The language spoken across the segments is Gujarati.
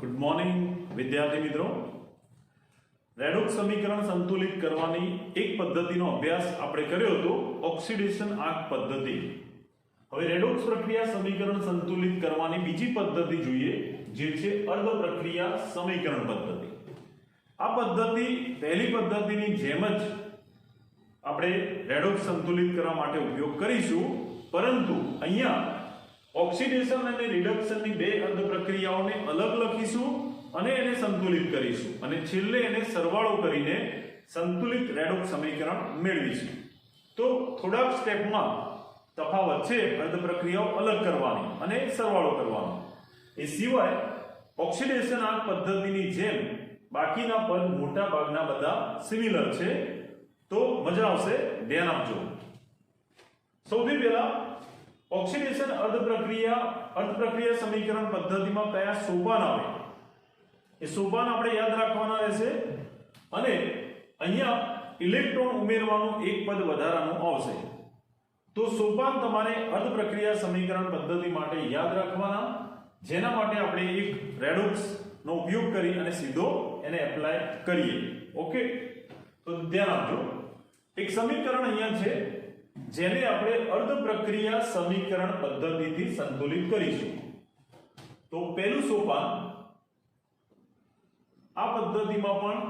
ગુડ મોર્નિંગ વિદ્યાર્થી મિત્રો। રેડોક્સ સમીકરણ સંતુલિત કરવાની એક પદ્ધતિનો અભ્યાસ આપણે કર્યો હતો, ઓક્સિડેશન આંક પદ્ધતિ। હવે રેડોક્સ પ્રક્રિયા સમીકરણ સંતુલિત કરવાની બીજી પદ્ધતિ જોઈએ, જે છે અર્ધ પ્રક્રિયા સમીકરણ પદ્ધતિ। આ પદ્ધતિ પહેલી પદ્ધતિની જેમ જ આપણે રેડોક્સ સંતુલિત કરવા માટે ઉપયોગ કરીશું, પરંતુ અહીંયા ઓક્સિડેશન અને રિડક્શનની બે અર્ધ પ્રક્રિયાઓને અલગ લખીશું અને એને સંતુલિત કરીશું અને છેલ્લે એને સરવાળો કરીને સંતુલિત રેડોક્સ સમીકરણ મેળવીશું। તો થોડાક સ્ટેપમાં તફાવત છે, અર્ધ પ્રક્રિયાઓ અલગ કરવાની અને સરવાળો કરવાનો। એ સિવાય ઓક્સિડેશન આંક પદ્ધતિની જેમ બાકીના પદ મોટા ભાગના બધા સિમિલર છે, તો મજા આવશે, ધ્યાન આપજો। સૌથી પહેલા ઓક્સિડેશન અર્ધ પ્રક્રિયા સમીકરણ પદ્ધતિમાં કયા સોપાન આવે એ સોપાન આપણે યાદ રાખવાના રહેશે અને અહીંયા ઇલેક્ટ્રોન ઉમેરવાનું એક પદ વધારાનું આવશે। તો સોપાન તમારે અર્ધ પ્રક્રિયા સમીકરણ પદ્ધતિ માટે યાદ રાખવાના, જેના માટે આપણે એક રેડોક્સ નો ઉપયોગ કરી અને સીધો એને એપ્લાય કરીએ। ઓકે, તો ધ્યાન આપજો। એક સમીકરણ અહીંયા છે જેને આપણે અર્ધ પ્રક્રિયા સમીકરણ પદ્ધતિથી સંતુલિત કરીશું। તો પહેલું સોપાન આ પદ્ધતિમાં પણ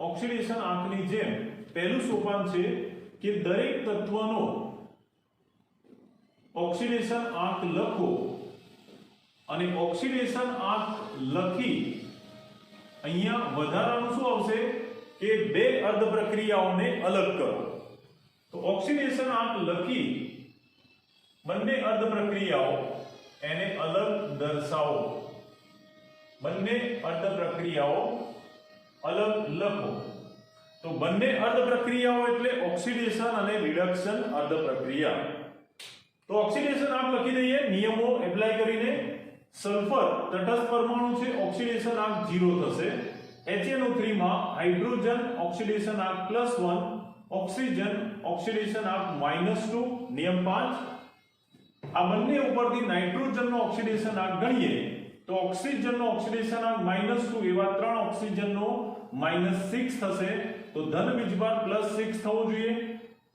ઓક્સિડેશન આંકની જેમ પહેલું સોપાન છે કે દરેક તત્વનો ઓક્સિડેશન આંક લખો અને ઓક્સિડેશન આંક લખી અહીંયા વધારાનું શું આવશે કે બે અર્ધ પ્રક્રિયાઓને અલગ કરો। તો ઓક્સિડેશન આંક લખી બંને અર્ધ પ્રક્રિયાઓ એને અલગ દર્શાવો, બંને અર્ધ પ્રક્રિયાઓ અલગ લખો। તો બંને અર્ધ પ્રક્રિયાઓ એટલે ઓક્સિડેશન અને રિડક્શન અર્ધ પ્રક્રિયા। તો ઓક્સિડેશન આંક લખી દઈએ નિયમો એપ્લાય કરીને। સલ્ફર તટસ્થ પરમાણુ છે, ઓક્સિડેશન આંક 0 થશે। HNO3 માં હાઇડ્રોજન ઓક્સિડેશન આંક +1, ઓક્સિજન ઓક્સિડેશન આંક -2, નિયમ 5। આ બંને ઉપરથી નાઇટ્રોજનનો ઓક્સિડેશન આંક ગણીએ તો ઓક્સિજનનો ઓક્સિડેશન આંક -2 એવા 3 ઓક્સિજનનો -6 થશે। તો ધન વીજભાર +6 થવો જોઈએ।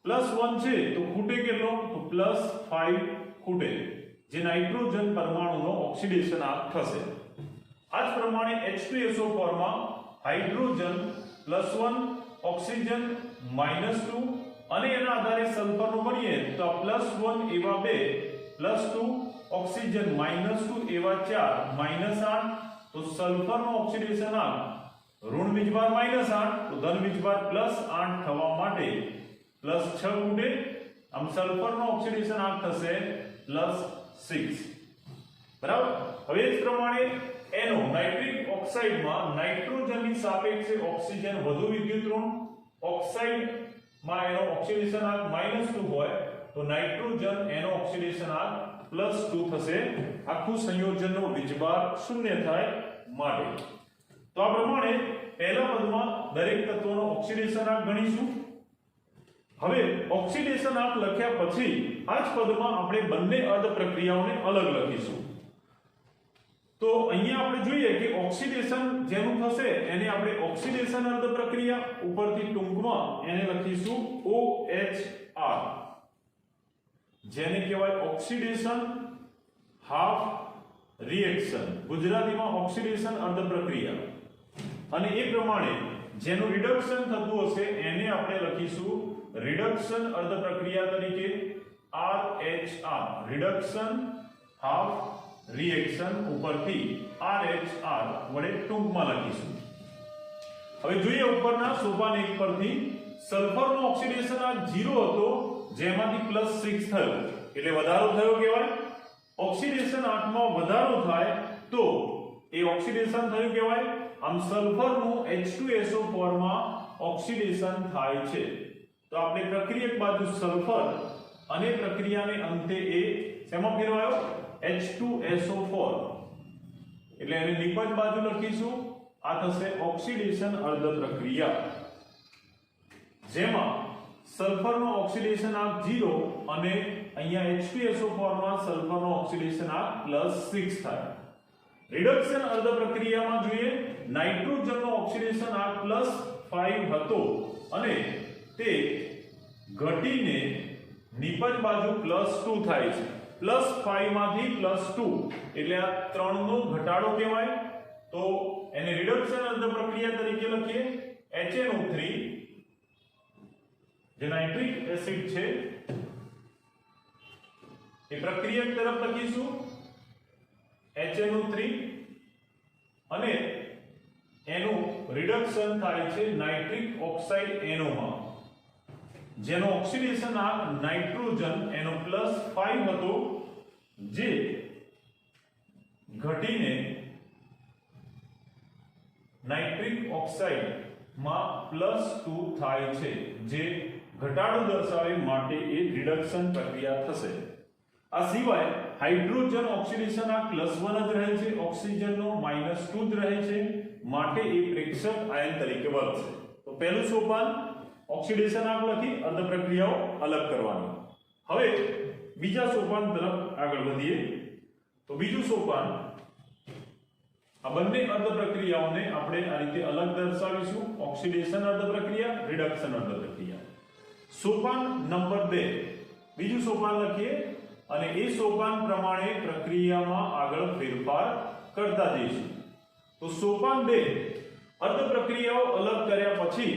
+1 છે તો ખૂટે કેટલો? તો +5 ખૂટે, જે નાઇટ્રોજન પરમાણુનો ઓક્સિડેશન આંક થશે। આ જ પ્રમાણે H2SO4 માં હાઇડ્રોજન +1, ઓક્સિજન -2 અને એના આધારે સલ્ફરનું બનીએ તો +1 એવા 2, +2 ઓક્સિજન -2 એવા 4, -8। તો સલ્ફરનો ઓક્સિડેશન આંક ઋણ વીજભાર -8 તો ધન વીજભાર +8 થવા માટે +6 ખૂટે। આમ સલ્ફરનો ઓક્સિડેશન આંક થશે +6, બરાબર। હવે જ પ્રમાણે NO નાઇટ્રિક ઓક્સાઇડમાં નાઇટ્રોજનની સાપેક્ષે ઓક્સિજન વધુ વિદ્યુત ઋણ, ઓક્સાઇડમાં એનો ઓક્સિડેશન આંક -2 હોય તો નાઇટ્રોજન એનો ઓક્સિડેશન આંક +2 થશે। આખું સંયોજનનો વીજભાર 0 થાય માટે। તો આ પ્રમાણે પહેલા પદમાં દરેક તત્વનો ઓક્સિડેશન આંક ગણીશું। હવે ઓક્સિડેશન આંક લખ્યા પછી આ જ પદમાં આપણે બંને અર્ધ પ્રક્રિયાઓને અલગ લખીશું। તો અહીંયા આપણે જોઈએ કે ઓક્સિડેશન જેનું થશે એને આપણે ઓક્સિડેશન અર્ધ પ્રક્રિયા, ઉપરથી ટૂંકમાં એને લખીશું OHR, જેને કહેવાય ઓક્સિડેશન હાફ રિએક્શન, ગુજરાતીમાં ઓક્સિડેશન અર્ધ પ્રક્રિયા। અને એ પ્રમાણે જેનું રિડક્શન થતું હશે એને આપણે લખીશું રિડક્શન અર્ધ પ્રક્રિયા તરીકે RHR, રિડક્શન હાફ રિએક્શન, ઉપરથી RHR વડે ટૂંકમાં લખીશું। હવે જોઈએ ઉપરના સોપાન 1 પરથી સલ્ફરનો ઓક્સિડેશન આંક 0 હતો, જેમાંથી +6 થયો એટલે વધારો થયો કહેવાય। ઓક્સિડેશન આંકમાં વધારો થાય તો એ ઓક્સિડેશન થયું કહેવાય। આમ સલ્ફરનું H2SO4 માં ઓક્સિડેશન થાય છે। તો આપણે પ્રક્રિયક બાજુ સલ્ફર અને પ્રક્રિયાને અંતે એ શેમાં ફેરવાયો? H2SO4 એટલે એને નિપજ બાજુ લખીશું। આ થશે ઓક્સિડેશન અર્ધ પ્રક્રિયા, જેમાં સલ્ફરનો ઓક્સિડેશન આંક 0 અને અહીંયા H2SO4 માં સલ્ફરનો ઓક્સિડેશન આંક +6 થાય। રિડક્શન અર્ધ પ્રક્રિયામાં જોઈએ નાઇટ્રોજનનો ઓક્સિડેશન આંક +5 હતો અને તે ઘટીને નિપજ બાજુ +2 થાય છે. +5 માંથી +2 એટલે આ 3 નો ઘટાડો કહેવાય. તો એને રિડક્શન અર્ધ પ્રક્રિયા તરીકે લખીએ. HNO3 જે નાઇટ્રિક એસિડ છે એ પ્રક્રિયક તરફ લખીશું HNO3 અને એનું રિડક્શન થાય છે નાઇટ્રિક ઓક્સાઇડ NO માં, જેનો ઓક્સિડેશન આંક નાઇટ્રોજન એનો +5 હતો જે ઘટીને નાઇટ્રિક ઓક્સાઇડ માં +2 થાય છે, જે ઘટાડો દર્શાવે માટે એ રિડક્શન પ્રક્રિયા થશે. આ સિવાય હાઇડ્રોજન ઓક્સિડેશન આંક +1 જ રહે છે, ઓક્સિજનનો -2 જ રહે છે, માટે એ પ્રેક્ષક આયન તરીકે વર્તશે. તો પહેલું સોપાન ઓક્સિડેશન આંક લખી અર્ધ પ્રક્રિયાઓ અલગ કરવાની. હવે બીજા સોપાન તરફ આગળ વધીએ. તો બીજું સોપાન આ બંને અર્ધ પ્રક્રિયાઓને આપણે આ રીતે અલગ દર્શાવીશું. ઓક્સિડેશન અર્ધ પ્રક્રિયા, રિડક્શન અર્ધ પ્રક્રિયા. સોપાન નંબર 2 બીજું સોપાન લખીએ અને એ સોપાન પ્રમાણે પ્રક્રિયામાં આગળ ફેરફાર કરતા જઈશું. તો સોપાન 2 અર્ધ પ્રક્રિયાઓ અલગ કર્યા પછી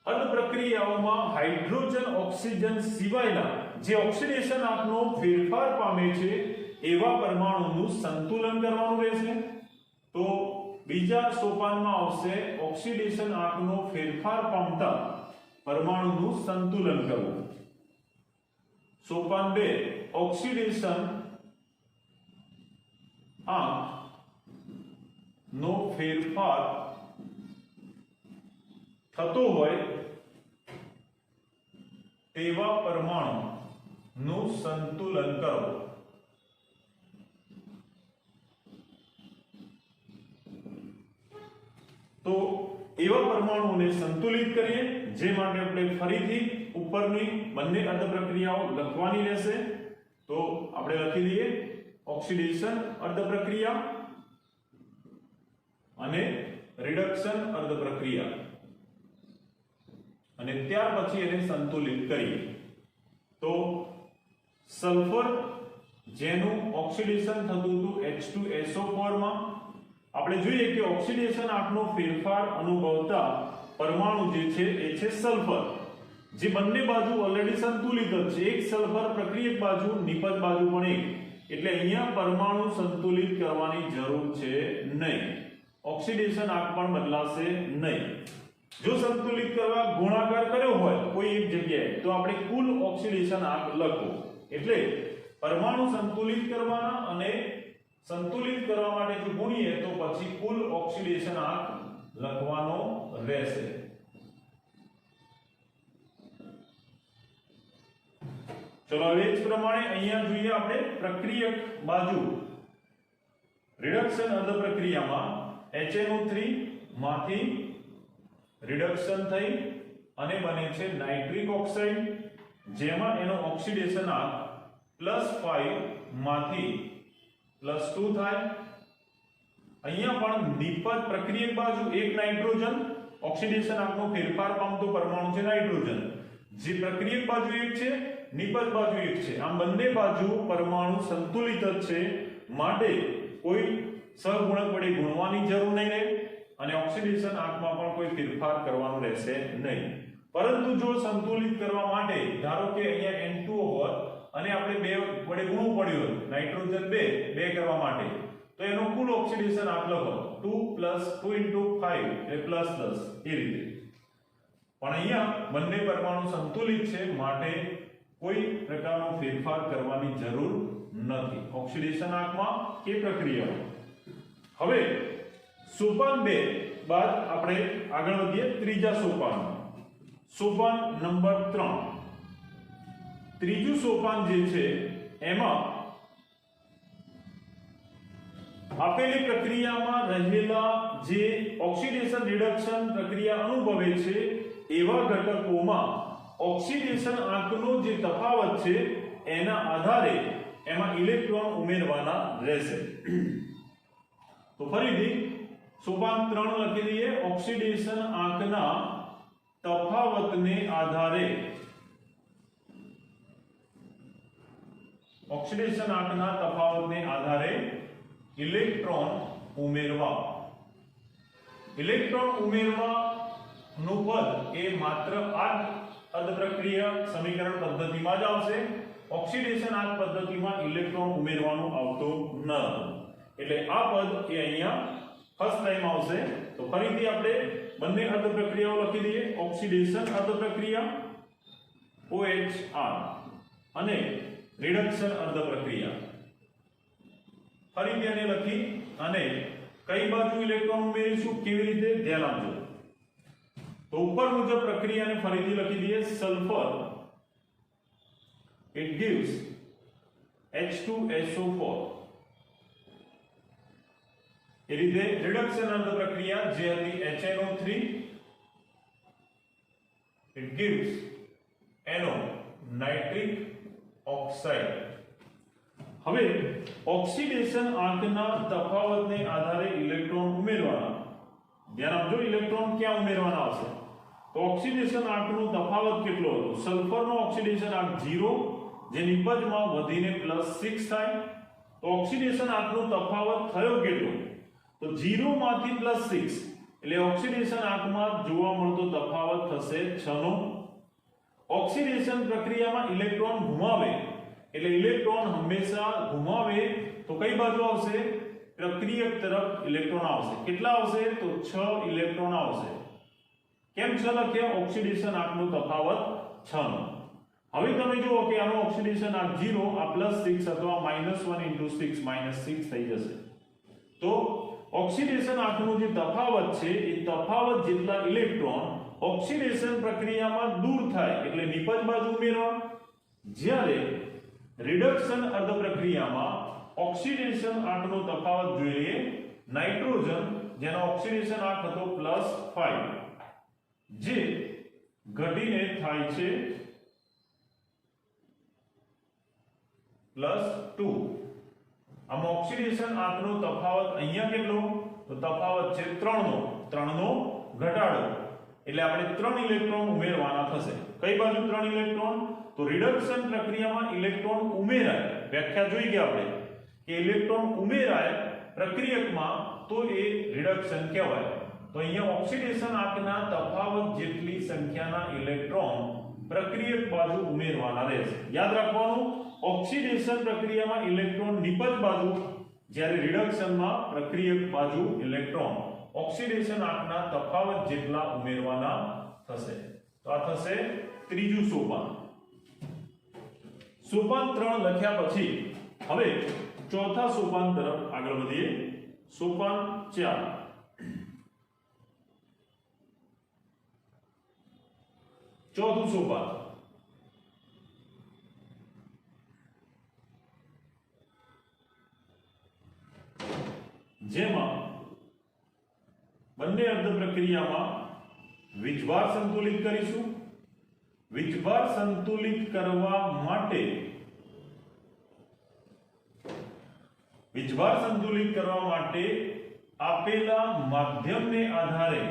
અર્ધ પ્રક્રિયાઓમાં હાઇડ્રોજન ઓક્સિજન સિવાયના જે ઓક્સિડેશન આંકનો ફેરફાર પામે છે એવા પરમાણુનું સંતુલન કરવાનું રહેશે. તો બીજા સોપાનમાં આવશે ઓક્સિડેશન આંકનો ફેરફાર પામતા પરમાણુનું સંતુલન કરવું. સોપાન 2 ઓક્સિડેશન આંક નો ફેરફાર થતો હોય તેવા પરમાણુનું સંતુલન કરો. તો એવા પરમાણુઓને સંતુલિત કરીએ, જે માટે આપણે ફરીથી ઉપરની બંને અર્ધ પ્રક્રિયાઓ લખવાની રહેશે. તો આપણે લખી દઈએ ઓક્સિડેશન અર્ધ પ્રક્રિયા અને રિડક્શન અર્ધ પ્રક્રિયા અને ત્યાર પછી એને સંતુલિત કરીએ. તો સલ્ફર જેનું ઓક્સિડેશન થતું હતું H2SO4 માં આપણે જોઈએ કે ઓક્સિડેશન આંકનો ફેરફાર અનુભવતા પરમાણુ જે છે એ છે સલ્ફર, જે બંને બાજુ ઓલરેડી સંતુલિત જ છે. એક સલ્ફર પ્રક્રિયક બાજુ, નિપજ બાજુ પણ એક, એટલે અહીંયા પરમાણુ સંતુલિત કરવાની જરૂર છે નહીં. ઓક્સિડેશન આંક પણ બદલાશે નહીં. જો સંતુલિત કરવા ગુણાકાર કર્યો હોય કોઈ એક જગ્યાએ તો આપણે કુલ ઓક્સિડેશન આંક લખો. એટલે પરમાણુ સંતુલિત કરવાના અને સંતુલિત કરવા માટે જો ગુણીએ તો પછી કુલ ઓક્સિડેશન આંક લખવાનો રહેશે. ચલો હવે જ પ્રમાણે અહીંયા જોઈએ આપણે પ્રક્રિયક બાજુ રિડક્શન અર્ધ પ્રક્રિયામાં HNO3 માંથી રિડક્શન થઈ અને બને છે નાઇટ્રિક ઓક્સાઇડ, જેમાં એનો ઓક્સિડેશન આંક +5 માંથી +2 થાય. અહીંયા પણ નિપજ પ્રક્રિયક બાજુ એક નાઇટ્રોજન, ઓક્સિડેશન આંકનો ફેરફાર પામતો પરમાણુ છે નાઇટ્રોજન, જે પ્રક્રિયક બાજુ એક છે, નિપજ બાજુ એક છે. આમ બંને બાજુ પરમાણુ સંતુલિત જ છે, માટે કોઈ સહગુણક વડે ગુણવાની જરૂર નહીં રહે અને ઓક્સિડેશન આંકમાં પણ કોઈ ફેરફાર કરવાનો રહેશે નહીં. પરંતુ જો સંતુલિત કરવા માટે ધારો કે અહીંયા N2O હોત અને આપણે 2 વડે ગુણવું પડ્યું હોત, નાઇટ્રોજન 2 કરવા માટે, તો એનો કુલ ઓક્સિડેશન આંક લખો 2 + 2 × 5 એટલે +10 એ રીતે. પણ અહીંયા બંને પરમાણુ સંતુલિત છે, માટે કોઈ પ્રકારનો ફેરફાર કરવાની જરૂર નથી ઓક્સિડેશન આંકમાં કે પ્રક્રિયામાં. હવે સોપાન 2 બાદ આપણે આગળ વધીએ ત્રીજા સોપાનમાં. સોપાન નંબર 3. ત્રીજું સોપાન જે છે એમાં આપેલી પ્રક્રિયામાં રહેલા જે ઓક્સિડેશન રિડક્શન પ્રક્રિયા અનુભવે છે એવા ઘટકોમાં ઓક્સિડેશન આંકનો જે તફાવત છે એના આધારે એમાં ઇલેક્ટ્રોન ઉમેરવાના રહેશે. તો ફરીથી સોપાન 3 લખી દઈએ ઓક્સિડેશન આંકના તફાવતને આધારે ઓક્સિડેશન આંકના તફાવતને આધારે ઇલેક્ટ્રોન ઉમેરવા નું પદ એ માત્ર આ અર્ધ પ્રક્રિયા સમીકરણ પદ્ધતિમાં જ આવશે ઓક્સિડેશન આંક પદ્ધતિમાં ઇલેક્ટ્રોન ઉમેરવાનું આવતું ન એટલે આ પદ એ અહીંયા ફર્સ્ટ ટાઈમ આવશે તો ફરીથી આપણે બંને અર્ધ પ્રક્રિયાઓ લખી દઈએ ઓક્સિડેશન અર્ધ પ્રક્રિયા OHR અને રિડક્શન અર્ધ પ્રક્રિયા ફરીથી આને લખી અને કઈ બાજુ ઇલેક્ટ્રોન ઉમેરીશું કેવી રીતે ધ્યાન આપજો તો ઉપર મુજબ પ્રક્રિયાને ફરીથી લખી દઈએ સલ્ફર it gives H2SO4 એ રીતે રિડક્શન અર્ધ પ્રક્રિયા જે હતી HNO3 it gives NO nitric oxide હવે ઓક્સિડેશન આંકના તફાવતને આધારે ઇલેક્ટ્રોન ઉમેરવાના ધ્યાન આપજો ઇલેક્ટ્રોન ક્યાં ઉમેરવાના આવશે તો ઓક્સિડેશન આંકનો તફાવત કેટલો હતો સલ્ફરનો ઓક્સિડેશન આંક 0 જે નિપજમાં વધીને +6 થાય તો ઓક્સિડેશન આંકનો તફાવત થયો કેટલો તો 0 માંથી +6 એટલે ઓક્સિડેશન આંકમાં જોવા મળતો તફાવત થશે 6 નો ઓક્સિડેશન પ્રક્રિયામાં ઇલેક્ટ્રોન ઘુમાવે એટલે ઇલેક્ટ્રોન હંમેશા ઘુમાવે તો કઈ બાજુ આવશે પ્રક્રિયક તરફ ઇલેક્ટ્રોન આવશે કેટલા આવશે તો 6 ઇલેક્ટ્રોન આવશે કેમ 6 લખ્યા ઓક્સિડેશન આંકનો તફાવત 6 નો હવે તમે જુઓ કે આનો ઓક્સિડેશન આંક 0 આ +6 અથવા -1 * 6 -6 થઈ જશે તો ઓક્સિડેશન આંકનો જે તફાવત છે એ તફાવત જેટલા ઇલેક્ટ્રોન ઓક્સિડેશન પ્રક્રિયામાં દૂર થાય એટલે નિપજ બાજુ ઉમેરવા જ્યારે રિડક્શન અર્ધ પ્રક્રિયામાં ઓક્સિડેશન આંકનો તફાવત જોઈએ નાઇટ્રોજન જેનો ઓક્સિડેશન આંક હતો +5 જે ઘટીને થાય છે +2 આમ ઓક્સિડેશન આંકનો તફાવત અહીંયા કેટલો તો તફાવત છે 3 નો ઘટાડો એટલે આપણે 3 ઇલેક્ટ્રોન ઉમેરવાના થશે કઈ બાજુ 3 ઇલેક્ટ્રોન તો રિડક્શન પ્રક્રિયામાં ઇલેક્ટ્રોન ઉમેરાય વ્યાખ્યા જોઈ ગયા આપણે કે ઇલેક્ટ્રોન ઉમેરાય પ્રક્રિયકમાં તો એ રિડક્શન કહેવાય તો અહીંયા ઓક્સિડેશન આંકના તફાવત જેટલી સંખ્યાના ઇલેક્ટ્રોન પ્રક્રિયક બાજુ ઉમેરવાના રહેશે યાદ રાખવાનું ઓક્સિડેશન પ્રક્રિયામાં ઇલેક્ટ્રોન નિપજ બાજુ જ્યારે રિડક્શનમાં પ્રક્રિયક બાજુ ઇલેક્ટ્રોન ઓક્સિડેશન આંકના તફાવત જેટલા ઉમેરવાના થશે તો આ થશે ત્રીજું સોપાન સોપાન 3 લખ્યા પછી હવે ચોથા સોપાન તરફ આગળ વધીએ સોપાન 4 ચોથું સોપાન જેમાં બંને અર્ધ પ્રક્રિયામાં વીજભાર સંતુલિત કરીશું વીજભાર સંતુલિત કરવા માટે આપેલા માધ્યમને આધારે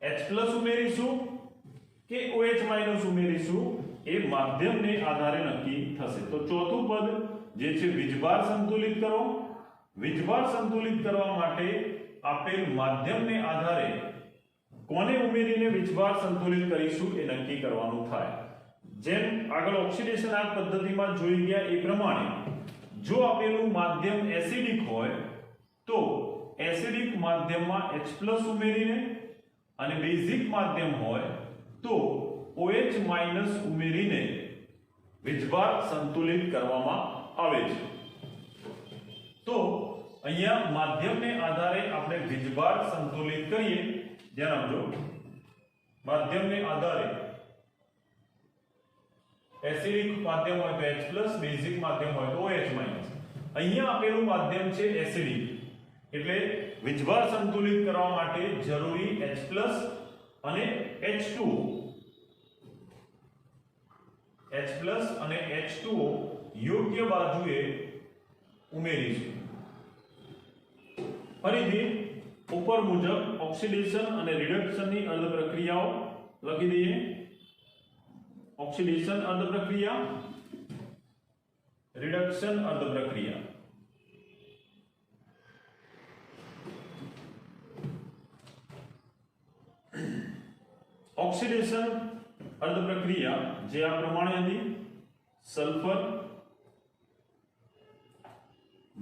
H+ ઉમેરીશું કે OH- ઉમેરીશું એ માધ્યમને આધારે નક્કી થશે તો ચોથું પદ જે છે વીજભાર સંતુલિત કરો વીજભાર સંતુલિત કરવા માટે આપેલ માધ્યમને આધારે કોને ઉમેરીને વીજભાર સંતુલિત કરીશું એ નક્કી કરવાનું થાય જેમ આગળ ઓક્સિડેશન આંક પદ્ધતિમાં જોઈ ગયા એ પ્રમાણે જો આપેલું માધ્યમ એસિડિક હોય તો એસિડિક માધ્યમમાં H+ ઉમેરીને અને બેઝિક માધ્યમ હોય તો OH- ઉમેરીને વીજભાર સંતુલિત કરવામાં આવે છે તો અહીંયા માધ્યમને આધારે આપણે વીજભાર સંતુલિત કરીએ ધ્યાન આપજો માધ્યમને આધારે એસિડિક માધ્યમ હોય તો H+ બેઝિક માધ્યમ હોય તો OH- અહીંયા આપેલું માધ્યમ છે એસિડિક એટલે વીજભાર સંતુલિત કરવા માટે જરૂરી H+ અને H2O H+ અને H2O યોગ્ય બાજુએ ઉમેરીશું. ફરીથી ઉપર મુજબ ઓક્સિડેશન અને રિડક્શનની અર્ધ પ્રક્રિયાઓ લખી દઈએ. ઓક્સિડેશન અર્ધ પ્રક્રિયા, રિડક્શન અર્ધ પ્રક્રિયા. ઓક્સિડેશન અર્ધ પ્રક્રિયા જે આ પ્રમાણે હતી. સલ્ફર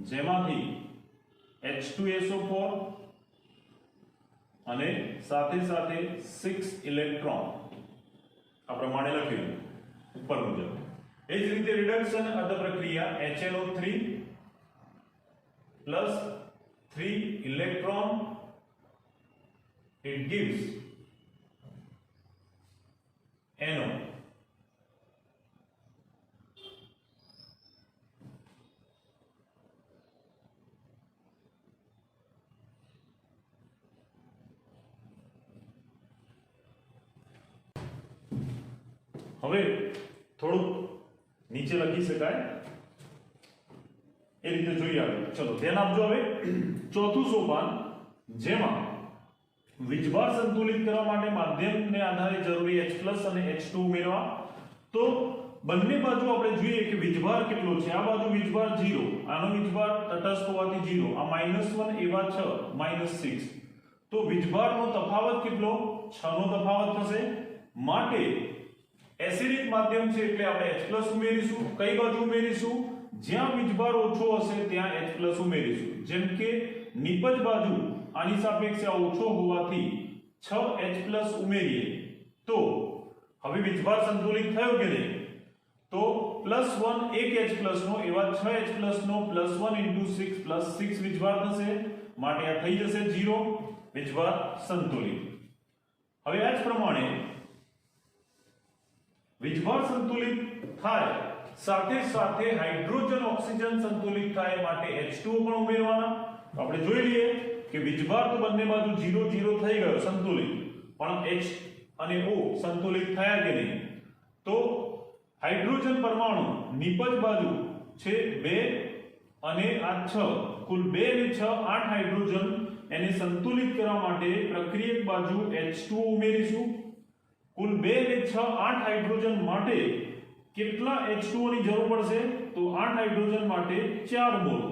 જેમાંથી H2SO4 અને સાથે સાથે 6 ઇલેક્ટ્રોન આ પ્રમાણે લખ્યું ઉપર મુજબ. એ જ રીતે રિડક્શન અર્ધ પ્રક્રિયા HNO3 plus 3 electron, it gives NO. હવે થોડું નીચે લખી શકાય એ રીતે જોઈએ આપણે. ચલો ધ્યાન આપજો. હવે ચોથું સોપાન જેમાં વીજભાર સંતુલિત કરવા માટે માધ્યમને આધારે જરૂરી H+ અને H2 ઉમેરવા. તો બંને બાજુ આપણે જોઈએ કે વીજભાર કેટલો છે. આ બાજુ વીજભાર 0, આનો વીજભાર તટસ્થ હોવાથી 0, આ -1 એવા 6 -6. તો વીજભારનો તફાવત કેટલો? 6 નો તફાવત થશે. માટે એસિડિક માધ્યમ છે એટલે આપણે H+ ઉમેરીશું. કઈ બાજુ ઉમેરીશું? જ્યાં વીજભાર ઓછો હશે ત્યાં H+ ઉમેરીશું. જેમ કે નિપજ બાજુ આની સાપેક્ષે ઓછો હોવાથી 6H+ ઉમેરીએ તો હવે વીજભાર સંતુલિત થયો કે નહીં? તો +1 એક H+ નો એવા 6H+ નો +1 * 6 + 6 વીજભાર થશે. માટે આ થઈ જશે 0, વીજભાર સંતુલિત. હવે આ જ પ્રમાણે વીજભાર સંતુલિત થાય સાથે સાથે હાઇડ્રોજન ઓક્સિજન સંતુલિત થાય માટે H2O પણ ઉમેરવાના. આપણે જોઈ લઈએ કે વીજભાર તો બંને બાજુ 0 0 થઈ ગયો સંતુલિત, પણ H અને O સંતુલિત થયા કે નહીં? તો હાઇડ્રોજન પરમાણુ નિપજ બાજુ છે 2 અને આ 6, કુલ 2 અને 6 8 હાઇડ્રોજન. એને સંતુલિત કરવા માટે પ્રક્રિયક બાજુ H2O ઉમેરીશું. કુલ 2 અને 6 8 હાઇડ્રોજન માટે કેટલા H2O ની જરૂર પડશે? તો 8 હાઇડ્રોજન માટે 4 મોલ,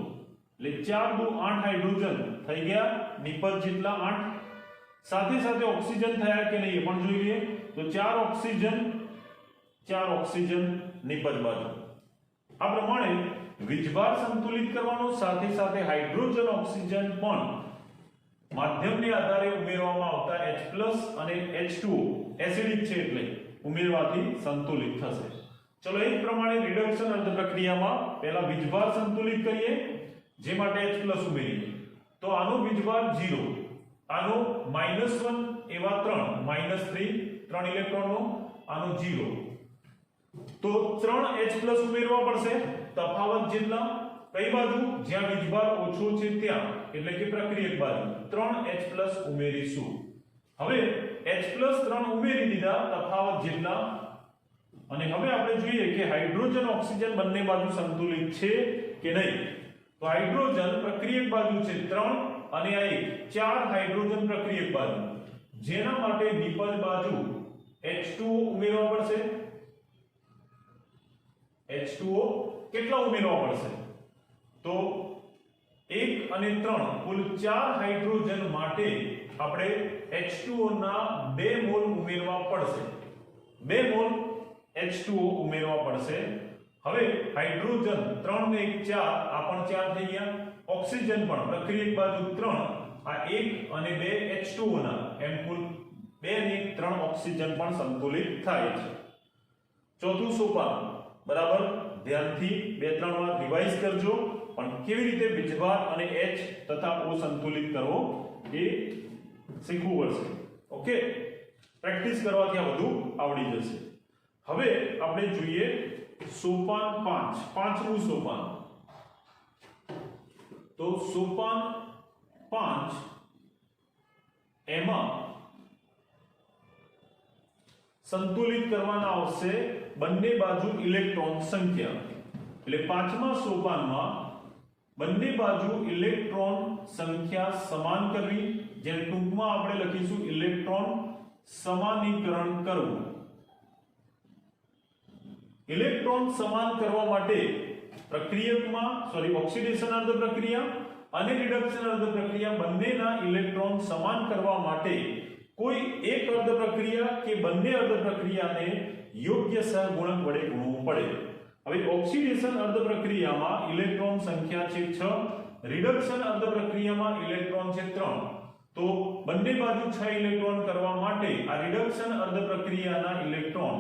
એટલે 4 × 8 હાઇડ્રોજન થઈ ગયા નિપજ જેટલા 8. સાથે સાથે ઓક્સિજન થયા કે નહીં એ પણ જોઈ લઈએ. તો 4 ઓક્સિજન નિપજ બાજુ. આ પ્રમાણે વીજભાર સંતુલિત કરવાનો, સાથે સાથે હાઇડ્રોજન ઓક્સિજન પણ માધ્યમની આધારે ઉમેરવામાં આવતા H+ અને H2O એસિડિક છે એટલે ઉમેરવાથી સંતુલિત થશે. ચલો એ જ પ્રમાણે રિડક્શન અર્ધ પ્રક્રિયામાં પહેલા વીજભાર સંતુલિત કરીએ, જે માટે H+ ઉમેરીએ. તો આનો વીજભાર 0, આનો -1 એવા 3 -3 ઇલેક્ટ્રોનનો, આનો 0. તો 3H+ ઉમેરવા પડશે તફાવત જેટલા. કઈ બાજુ? જ્યાં વીજભાર ઓછો છે ત્યાં, એટલે કે પ્રક્રિયક બાજુ 3H+ ઉમેરીશું. હવે H+ 3 ઉમેરી દીધા તફાવત જેટલા. અને હવે આપણે જોઈએ કે હાઇડ્રોજન ઓક્સિજન બંને બાજુ સંતુલિત છે કે નહીં. તો હાઇડ્રોજન પ્રક્રિયક બાજુ છે 3 અને આ 4 હાઇડ્રોજન પ્રક્રિયક બાજુ, જેના માટે નિપજ બાજુ H2O ઉમેરવા પડશે. H2O કેટલા ઉમેરવા પડશે? તો 1 અને 3 કુલ 4 હાઇડ્રોજન માટે આપણે H2O ના 2 મોલ ઉમેરવા પડશે. 2 મોલ H2O ઉમેરવા પડશે. હવે હાઇડ્રોજન 3 ને 1 4, આ પણ 4 થઈ ગયા. ઓક્સિજન પણ પ્રક્રિયક બાજુ 3, આ 1 અને 2 H2O ના, એમ કુલ 2 ને 3 ઓક્સિજન પણ સંતુલિત થાય છે. ચોથું સોપાન બરાબર ધ્યાનથી 2-3 વાર રિવાઇઝ કરજો. પણ કેવી રીતે વીજભાર અને H તથા O સંતુલિત કરવો એ શીખવું પડશે. ઓકે, પ્રેક્ટિસ કરવાથી આ બધું આવડી જશે. હવે આપણે જોઈએ સોપાન 5, પાંચમું સોપાન. તો સોપાન 5 એમાં સંતુલિત કરવાના આવશે બંને બાજુ ઇલેક્ટ્રોન સંખ્યા. એટલે પાંચમા સોપાનમાં બંને બાજુ ઇલેક્ટ્રોન સંખ્યા સમાન કરવી, જેને ટૂંકમાં આપણે લખીશું ઇલેક્ટ્રોન સમાનીકરણ કરવું. ઇલેક્ટ્રોન સમાન કરવા માટે ઓક્સિડેશન અર્ધ પ્રક્રિયા અને રિડક્શન અર્ધ પ્રક્રિયા બંનેના ઇલેક્ટ્રોન સમાન કરવા માટે કોઈ એક અર્ધ પ્રક્રિયા કે બંને અર્ધ પ્રક્રિયાને યોગ્ય સહગુણક વડે ગુણવું પડે. હવે ઓક્સિડેશન અર્ધ પ્રક્રિયામાં ઇલેક્ટ્રોન સંખ્યા છે 6, રિડક્શન અર્ધ પ્રક્રિયામાં ઇલેક્ટ્રોન છે 3. તો બંને બાજુ 6 ઇલેક્ટ્રોન કરવા માટે આ રિડક્શન અર્ધ પ્રક્રિયાના ઇલેક્ટ્રોન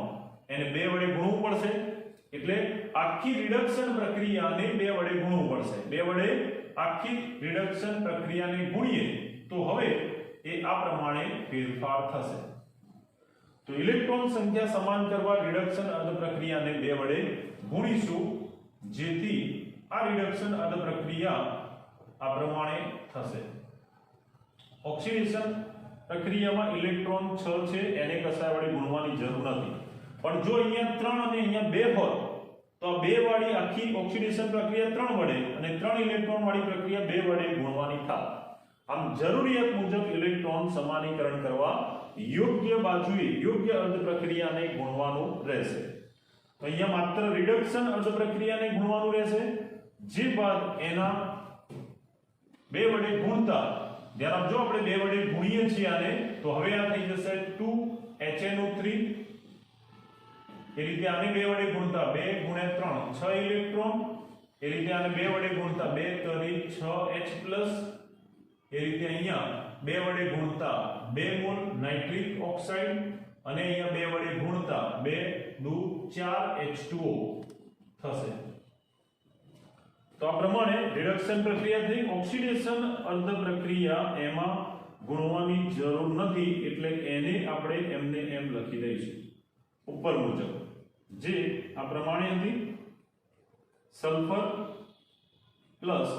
એને 2 વડે ગુણવું પડશે. એટલે આખી રિડક્શન પ્રક્રિયાને 2 વડે ગુણવું પડશે. 2 વડે આખી રિડક્શન પ્રક્રિયાને ગુણીએ તો હવે એ આ પ્રમાણે ફેરફાર થશે. તો ઇલેક્ટ્રોન સંખ્યા સમાન કરવા રિડક્શન અર્ધ પ્રક્રિયાને 2 વડે ગુણીશું, જેથી આ રિડક્શન અર્ધ પ્રક્રિયા આ પ્રમાણે થશે. ઓક્સિડેશન પ્રક્રિયામાં ઇલેક્ટ્રોન 6 છે, એને કશા વડે ગુણવાની જરૂર નથી. પણ જો અહીંયા 3 અને અહીંયા 2 હોત તો આ 2 વાળી આખી ઓક્સિડેશન પ્રક્રિયા 3 વડે અને 3 ઇલેક્ટ્રોન વાળી પ્રક્રિયા 2 વડે ગુણવાની થાય. આમ જરૂરિયાત મુજબ ઇલેક્ટ્રોન સમાનીકરણ કરવા યોગ્ય બાજુએ યોગ્ય અર્ધ પ્રક્રિયાને ગુણવાનું રહેશે. તો અહીંયા માત્ર રિડક્શન અર્ધ પ્રક્રિયાને ગુણવાનું રહેશે, જે બાદ એના 2 વડે ગુણતા, ધ્યાન આપજો આપણે 2 વડે ગુણીએ છીએ આને, તો હવે આ થઈ જશે 2HNO3. એ રીતે આને 2 વડે ગુણતા 2 ગુણ્યા 3 6 ઇલેક્ટ્રોન. એ રીતે આને 2 વડે ગુણતા 2 તરી 6H+. એ રીતે અહીંયા 2 વડે ગુણતા 2 મોલ નાઇટ્રિક ઓક્સાઇડ અને અહીંયા 2 વડે ગુણતા 2 દુ 4H2O થશે. તો આ પ્રમાણે રિડક્શન પ્રક્રિયા થઈ. ઓક્સિડેશન અર્ધ પ્રક્રિયા એમાં ગુણવાની જરૂર નથી, એટલે એને આપણે એમને એમ લખી દઈશું ઉપર મુજબ, જે આ પ્રમાણે હતી. Sulphur plus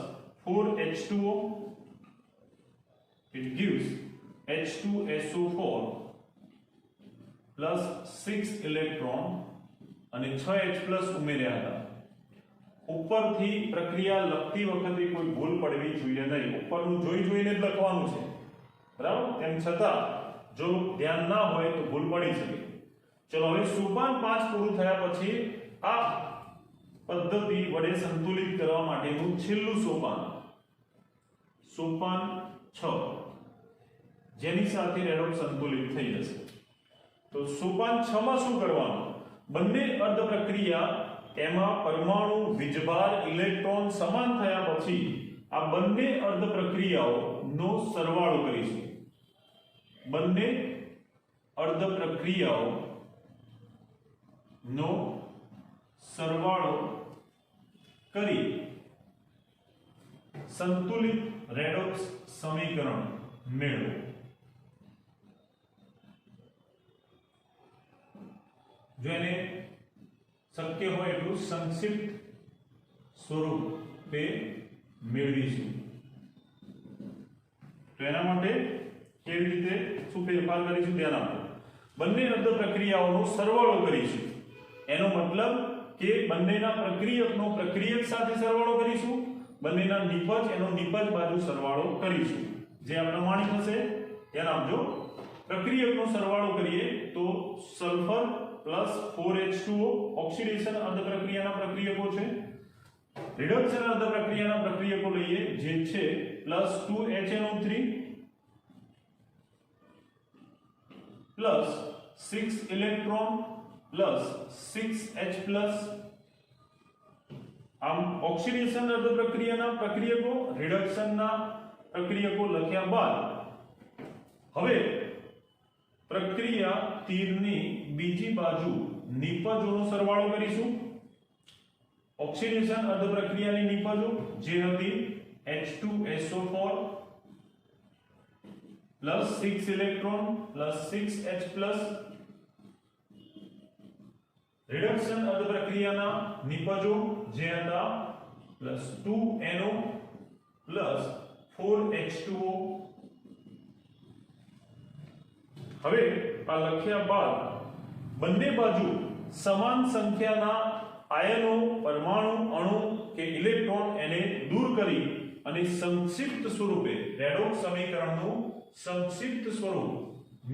4H2O, it gives H2SO4 plus 6 electron અને 6H+ ઉમેર્યા હતા. ઉપરથી પ્રક્રિયા લખતી વખતે કોઈ ભૂલ પડવી જોઈએ નહીં. ઉપરનું જોઈને જ લખવાનું છે, બરાબર? તેમ છતાં જો ધ્યાન ના હોય તો ભૂલ પડી શકે. ચલો હવે સોપાન 5 પૂરું થયા પછી આ પદ્ધતિ વડે સંતુલિત કરવા માટેનું છેલ્લું સોપાન 6, જેની સાથે રેડોક્સ સંતુલિત થઈ જશે. તો સોપાન 6 માં શું કરવાનું? બંને અર્ધ પ્રક્રિયા એમાં પરમાણુ વીજભાર ઇલેક્ટ્રોન સમાન થયા પછી આ બંને અર્ધ પ્રક્રિયાઓનો સરવાળો કરીશું. બંને અર્ધ પ્રક્રિયાઓનો સરવાળો કરી સંતુલિત રેડોક્સ સમીકરણ મેળવો. જો એને શક્ય હોય એટલું સંક્ષિપ્ત સ્વરૂપે મેળવીશું. તો એના માટે કેવી રીતે શું ફેરફાર કરીશું ધ્યાન આપો. બંને અર્ધ પ્રક્રિયાઓનો સરવાળો કરીશું. એનો મતલબ કે બંનેના પ્રક્રિયકનો પ્રક્રિયક સાથે સરવાળો કરીશું, બંનેના નિપજ એનો નિપજ બાજુ સરવાળો કરીશું, જે આ પ્રમાણે થશે. ધ્યાન આપજો. પ્રક્રિયકનો સરવાળો કરીએ તો સલ્ફર પ્લસ 4H2O ઓક્સિડેશન અર્ધ પ્રક્રિયાના પ્રક્રિયકો છે. રિડક્શન અર્ધ પ્રક્રિયાના પ્રક્રિયકો લઈએ, જે છે plus 2HNO3 plus 6 electron plus 6H+. આમ ઓક્સિડેશન અર્ધ પ્રક્રિયાના પ્રક્રિયકો, રિડક્શનના પ્રક્રિયકો લખ્યા બાદ હવે પ્રક્રિયા તીરની બીજી બાજુ નિપજોનો સરવાળો કરીશું. ઓક્સિડેશન અર્ધ પ્રક્રિયાની નિપજો જે હતી H2SO4 plus 6 electron plus 6H+. Reduction અર્ધ પ્રક્રિયાના નિપજો જે હતા પ્લસ 2NO પ્લસ 4H2O. હવે આ લખ્યા બાદ બંને બાજુ સમાન સંખ્યાના આયનો, પરમાણુ, અણુ કે ઇલેક્ટ્રોન એને દૂર કરી અને સંક્ષિપ્ત સ્વરૂપે રેડોક્સ સમીકરણનું સંક્ષિપ્ત સ્વરૂપ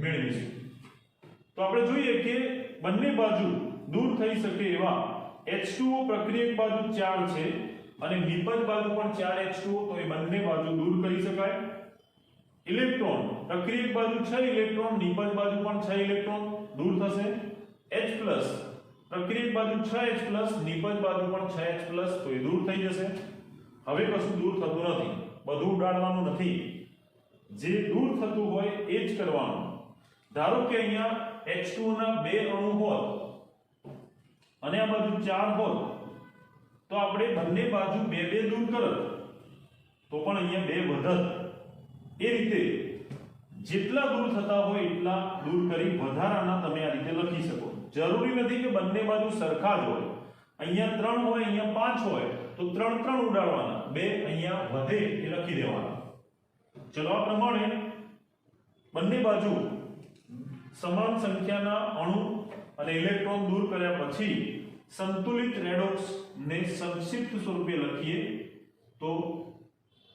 મેળવીશું. તો આપણે જોઈએ કે બંને બાજુ દૂર થઈ શકે એવા H2O પ્રક્રિયક બાજુ 4 છે અને નિપજ બાજુ પણ 4 H2O, તો એ બંને બાજુ દૂર કરી શકાય. ઇલેક્ટ્રોન પ્રક્રિયક બાજુ 6 ઇલેક્ટ્રોન, નિપજ બાજુ પણ 6 ઇલેક્ટ્રોન દૂર થશે. H+ પ્રક્રિયક બાજુ 6H+, નિપજ બાજુ પણ 6H+, તો એ દૂર થઈ જશે. હવે કશું દૂર થતું નથી, બધું ઉડાડવાનું નથી, જે દૂર થતું હોય એ જ કરવાનું. ધારો કે અહીંયા H2O ના 2 અણુ હોત અને આ બાજુ 4 હોત, તો આપણે બંને બાજુ 2 દૂર કરત તો પણ અહીંયા 2 વધત. એ રીતે જેટલા દૂર થતા હોય એટલા દૂર કરી વધારાના તમે આ રીતે લખી શકો. જરૂરી નથી કે બંને બાજુ સરખા જ હોય. અહીંયા 3 હોય, અહીંયા 5 હોય, તો 3 ઉડાડવાના, 2 અહીંયા વધે એ લખી દેવાના. ચલો આ પ્રમાણે બંને બાજુ સમાન સંખ્યાના અણુ અને ઇલેક્ટ્રોન દૂર કર્યા પછી સંતુલિત રેડોક્સ ને સંક્ષિપ્ત સ્વરૂપે લખીએ તો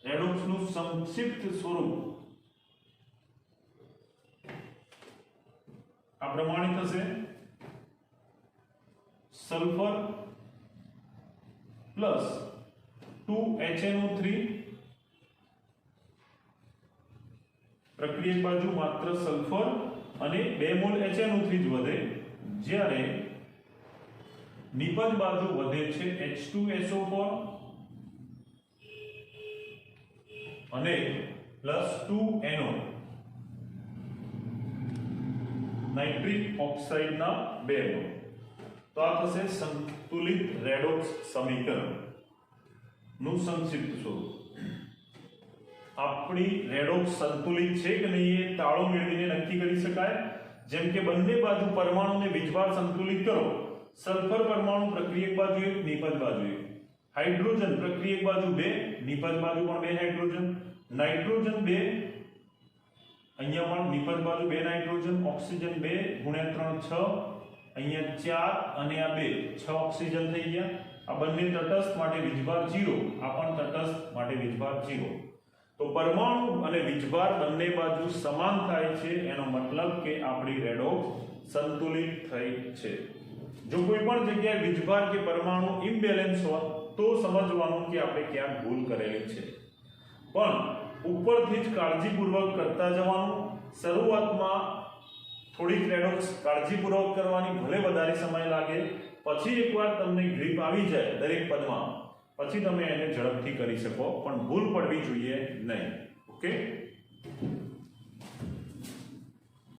રેડોક્સનું સંક્ષિપ્ત સ્વરૂપ આ પ્રમાણે થશે: સલ્ફર પ્લસ 2HNO3, પ્રક્રિયક બાજુ માત્ર સલ્ફર અને 2 મોલ HNO3 જ વધે, જ્યારે નિપજ બાજુ વધે છે H2SO4 અને +2NO, નાઇટ્રિક ઓક્સાઇડના 2 મોલ. તો આ થશે સંતુલિત રેડોક્સ સમીકરણ નું સંક્ષિપ્ત સ્વરૂપ. આપણી રેડોક્સ સંતુલિત છે કે નહીં એ તાળો મેળવીને નક્કી કરી શકાય. જેમ કે બંને બાજુ પરમાણુને વીજભાર સંતુલિત કરો. સલ્ફર પરમાણુ પ્રક્રિયક બાજુ 1, નિપજ બાજુ 1. હાઇડ્રોજન પ્રક્રિયક બાજુ 2, નિપજ બાજુ પણ 2 હાઇડ્રોજન. નાઇટ્રોજન 2, અહીંયા પણ નિપજ બાજુ 2 નાઇટ્રોજન. ઓક્સિજન 2 ગુણ્યા 3 6, અહીંયા 4 અને આ 2 6 ઓક્સિજન થઈ ગયા. આ બંને તટસ્થ માટે વીજભાર 0, આ પણ તટસ્થ માટે વીજભાર 0. તો પરમાણુ અને વીજભાર બંને બાજુ સમાન થાય છે, એનો મતલબ કે આપણી રેડોક્સ સંતુલિત થઈ છે. જો કોઈ પણ જગ્યાએ વીજભાર કે પરમાણુ ઇમ્બેલેન્સ હોય તો સમજવાનું કે આપણે ક્યાંક ભૂલ કરેલી છે. પણ ઉપરથી જ કાળજીપૂર્વક કરતા જવાનું. શરૂઆતમાં થોડીક રેડોક્સ કાળજીપૂર્વક કરવાની, ભલે વધારે સમય લાગે, પછી એકવાર તમને ગ્રીપ આવી જાય દરેક પદમાં, પછી તમે એને ઝડપથી કરી શકો, પણ ભૂલ પડવી જોઈએ નહીં. ઓકે.